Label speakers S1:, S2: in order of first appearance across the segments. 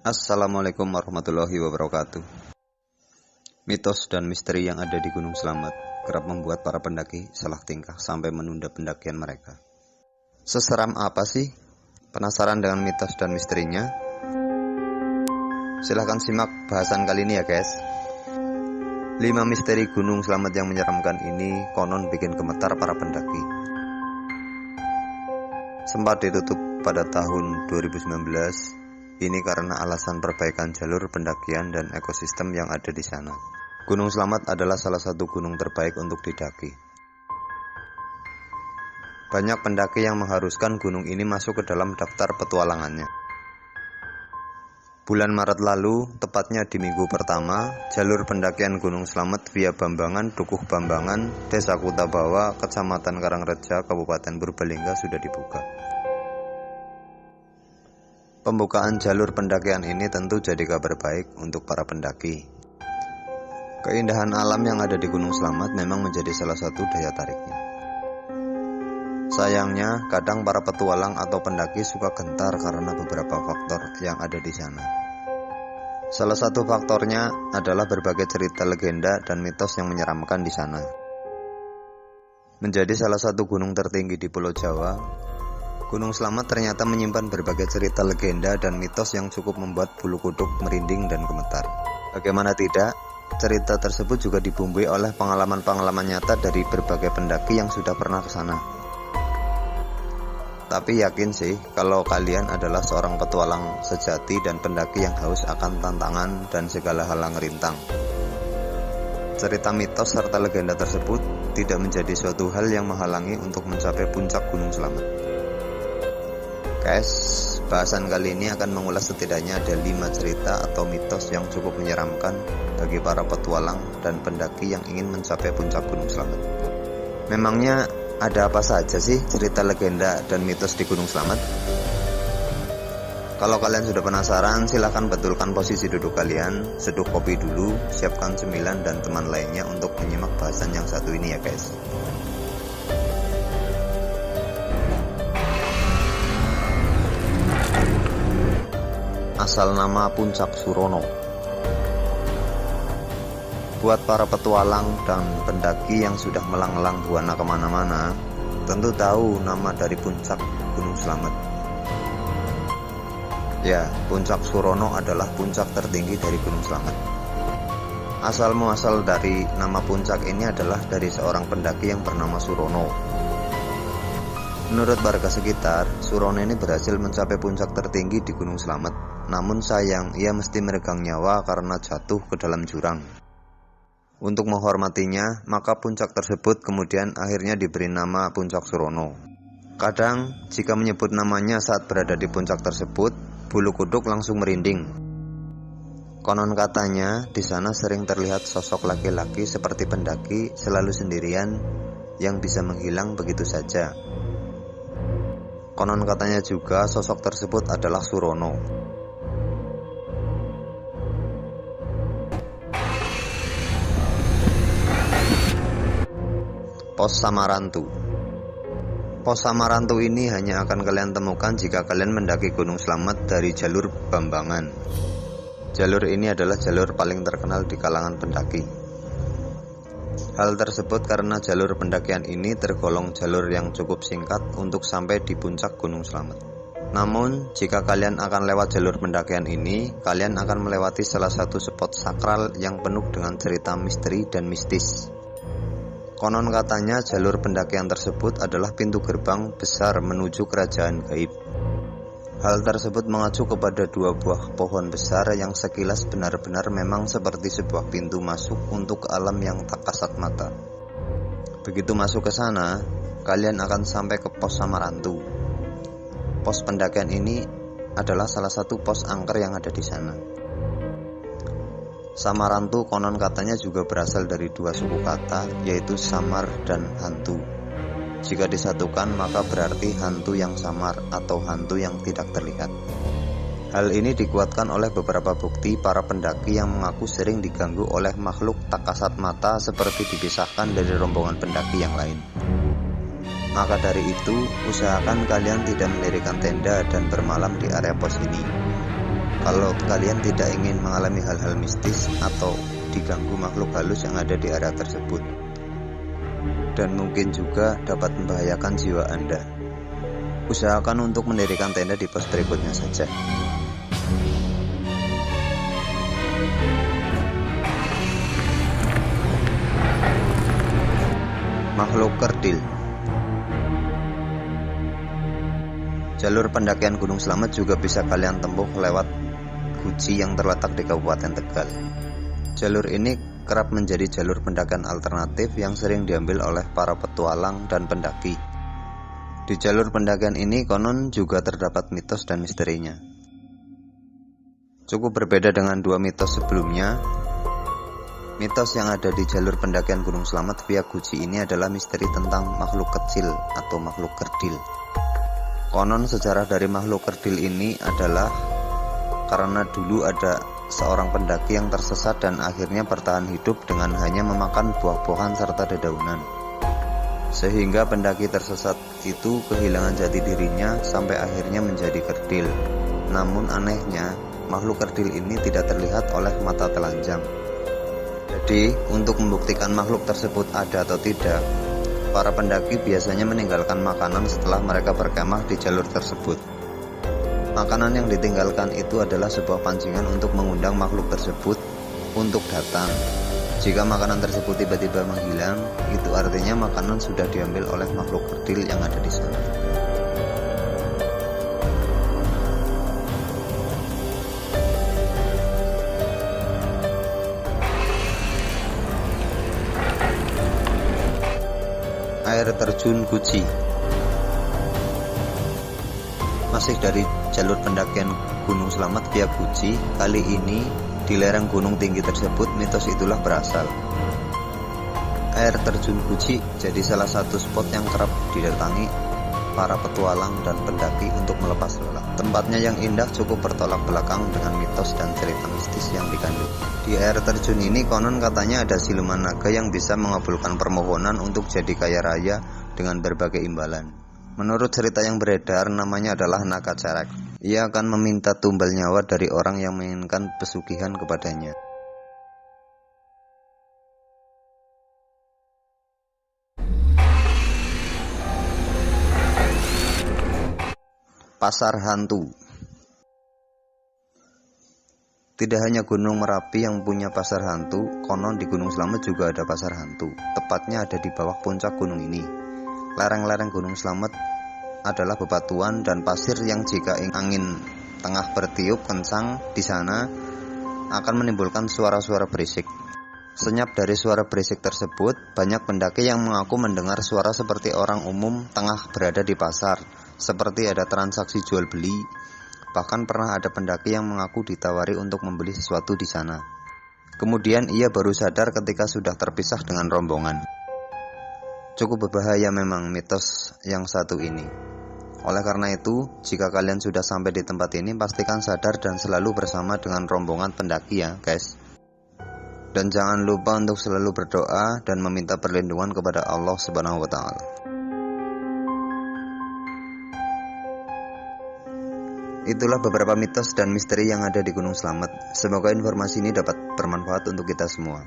S1: Assalamualaikum warahmatullahi wabarakatuh. Mitos dan misteri yang ada di Gunung Slamet kerap membuat para pendaki salah tingkah sampai menunda pendakian mereka. Seseram apa sih? Penasaran dengan mitos dan misterinya? Silahkan simak bahasan kali ini ya guys. 5 misteri Gunung Slamet yang menyeramkan ini konon bikin gemetar para pendaki. Sempat ditutup pada tahun 2019. Ini karena alasan perbaikan jalur pendakian dan ekosistem yang ada di sana. Gunung Slamet adalah salah satu gunung terbaik untuk didaki. Banyak pendaki yang mengharuskan gunung ini masuk ke dalam daftar petualangannya. Bulan Maret lalu, tepatnya di minggu pertama, jalur pendakian Gunung Slamet via Bambangan, Dukuh Bambangan, Desa Kutabawa, Kecamatan Karangreja, Kabupaten Purbalingga sudah dibuka. Pembukaan jalur pendakian ini tentu jadi kabar baik untuk para pendaki. Keindahan alam yang ada di Gunung Slamet memang menjadi salah satu daya tariknya. Sayangnya, kadang para petualang atau pendaki suka gentar karena beberapa faktor yang ada di sana. Salah satu faktornya adalah berbagai cerita legenda dan mitos yang menyeramkan di sana. Menjadi salah satu gunung tertinggi di Pulau Jawa, Gunung Slamet ternyata menyimpan berbagai cerita legenda dan mitos yang cukup membuat bulu kuduk merinding dan gemetar. Bagaimana tidak, cerita tersebut juga dibumbui oleh pengalaman-pengalaman nyata dari berbagai pendaki yang sudah pernah ke sana. Tapi yakin sih kalau kalian adalah seorang petualang sejati dan pendaki yang haus akan tantangan dan segala hal yang rintang. Cerita mitos serta legenda tersebut tidak menjadi suatu hal yang menghalangi untuk mencapai puncak Gunung Slamet. Guys, bahasan kali ini akan mengulas setidaknya ada 5 cerita atau mitos yang cukup menyeramkan bagi para petualang dan pendaki yang ingin mencapai puncak Gunung Slamet. Memangnya ada apa saja sih cerita legenda dan mitos di Gunung Slamet? Kalau kalian sudah penasaran, silahkan betulkan posisi duduk kalian, seduh kopi dulu, siapkan cemilan dan teman lainnya untuk menyimak bahasan yang satu ini ya guys. Asal nama Puncak Surono. Buat para petualang dan pendaki yang sudah melang-lang buana kemana-mana, tentu tahu nama dari puncak Gunung Slamet. Ya, Puncak Surono adalah puncak tertinggi dari Gunung Slamet. Asal muasal dari nama puncak ini adalah dari seorang pendaki yang bernama Surono. Menurut warga sekitar, Surono ini berhasil mencapai puncak tertinggi di Gunung Slamet. Namun sayang, ia mesti meregang nyawa karena jatuh ke dalam jurang. Untuk menghormatinya, maka puncak tersebut kemudian akhirnya diberi nama Puncak Surono. Kadang, jika menyebut namanya saat berada di puncak tersebut, bulu kuduk langsung merinding. Konon katanya, di sana sering terlihat sosok laki-laki seperti pendaki selalu sendirian yang bisa menghilang begitu saja. Konon katanya juga sosok tersebut adalah Surono. Pos Samarantu. Pos Samarantu ini hanya akan kalian temukan jika kalian mendaki Gunung Slamet dari jalur Bambangan. Jalur ini adalah jalur paling terkenal di kalangan pendaki. Hal tersebut karena jalur pendakian ini tergolong jalur yang cukup singkat untuk sampai di puncak Gunung Slamet. Namun, jika kalian akan lewat jalur pendakian ini, kalian akan melewati salah satu spot sakral yang penuh dengan cerita misteri dan mistis. Konon katanya jalur pendakian tersebut adalah pintu gerbang besar menuju kerajaan gaib. Hal tersebut mengacu kepada 2 buah pohon besar yang sekilas benar-benar memang seperti sebuah pintu masuk untuk alam yang tak kasat mata. Begitu masuk ke sana, kalian akan sampai ke pos Samarantu. Pos pendakian ini adalah salah satu pos angker yang ada di sana. Samarantu konon katanya juga berasal dari 2 suku kata, yaitu samar dan hantu. Jika disatukan maka berarti hantu yang samar atau hantu yang tidak terlihat. Hal ini dikuatkan oleh beberapa bukti para pendaki yang mengaku sering diganggu oleh makhluk tak kasat mata seperti dipisahkan dari rombongan pendaki yang lain. Maka dari itu, usahakan kalian tidak mendirikan tenda dan bermalam di area pos ini. kalau kalian tidak ingin mengalami hal-hal mistis atau diganggu makhluk halus yang ada di area tersebut, dan mungkin juga dapat membahayakan jiwa Anda. Usahakan untuk mendirikan tenda di pos berikutnya saja. Makhluk kerdil. Jalur pendakian Gunung Slamet juga bisa kalian tempuh lewat Guci yang terletak di Kabupaten Tegal. Jalur ini kerap menjadi jalur pendakian alternatif yang sering diambil oleh para petualang dan pendaki. Di jalur pendakian ini konon juga terdapat mitos dan misterinya. Cukup berbeda dengan dua mitos sebelumnya. Mitos yang ada di jalur pendakian Gunung Slamet via Guci ini adalah misteri tentang makhluk kecil atau makhluk kerdil. Konon sejarah dari makhluk kerdil ini adalah karena dulu ada seorang pendaki yang tersesat dan akhirnya bertahan hidup dengan hanya memakan buah-buahan serta dedaunan. Sehingga pendaki tersesat itu kehilangan jati dirinya sampai akhirnya menjadi kerdil. Namun anehnya, makhluk kerdil ini tidak terlihat oleh mata telanjang. Jadi, untuk membuktikan makhluk tersebut ada atau tidak, para pendaki biasanya meninggalkan makanan setelah mereka berkemah di jalur tersebut. Makanan yang ditinggalkan itu adalah sebuah pancingan untuk mengundang makhluk tersebut untuk datang. Jika makanan tersebut tiba-tiba menghilang, itu artinya makanan sudah diambil oleh makhluk kerdil yang ada di sana. Air terjun Guci. Masih dari jalur pendakian Gunung Slamet via Guci, kali ini di lereng gunung tinggi tersebut mitos itulah berasal. Air terjun Guci jadi salah satu spot yang kerap didatangi para petualang dan pendaki untuk melepas lelah. Tempatnya yang indah cukup bertolak belakang dengan mitos dan cerita mistis yang dikandung. Di air terjun ini konon katanya ada siluman naga yang bisa mengabulkan permohonan untuk jadi kaya raya dengan berbagai imbalan. Menurut cerita yang beredar, namanya adalah naga cerek. Ia akan meminta tumbal nyawa dari orang yang menginginkan pesugihan kepadanya. Pasar hantu. Tidak hanya Gunung Merapi yang punya pasar hantu, konon di Gunung Slamet juga ada pasar hantu. Tepatnya ada di bawah puncak gunung ini. Lereng-lereng Gunung Slamet adalah bebatuan dan pasir yang jika angin tengah bertiup kencang di sana akan menimbulkan suara-suara berisik. Senyap dari suara berisik tersebut, banyak pendaki yang mengaku mendengar suara seperti orang umum tengah berada di pasar, seperti ada transaksi jual beli. Bahkan pernah ada pendaki yang mengaku ditawari untuk membeli sesuatu di sana. Kemudian ia baru sadar ketika sudah terpisah dengan rombongan. Cukup berbahaya memang mitos yang satu ini. Oleh karena itu, jika kalian sudah sampai di tempat ini, pastikan sadar dan selalu bersama dengan rombongan pendaki ya guys. Dan jangan lupa untuk selalu berdoa dan meminta perlindungan kepada Allah Subhanahu wa Ta'ala. Itulah beberapa mitos dan misteri yang ada di Gunung Slamet. Semoga informasi ini dapat bermanfaat untuk kita semua.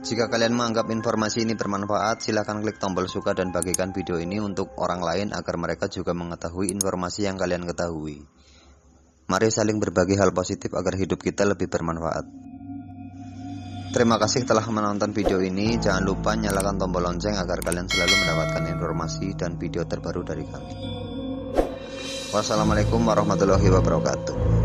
S1: Jika kalian menganggap informasi ini bermanfaat, silahkan klik tombol suka dan bagikan video ini untuk orang lain agar mereka juga mengetahui informasi yang kalian ketahui. Mari saling berbagi hal positif agar hidup kita lebih bermanfaat. Terima kasih telah menonton video ini. Jangan lupa nyalakan tombol lonceng agar kalian selalu mendapatkan informasi dan video terbaru dari kami. Wassalamualaikum warahmatullahi wabarakatuh.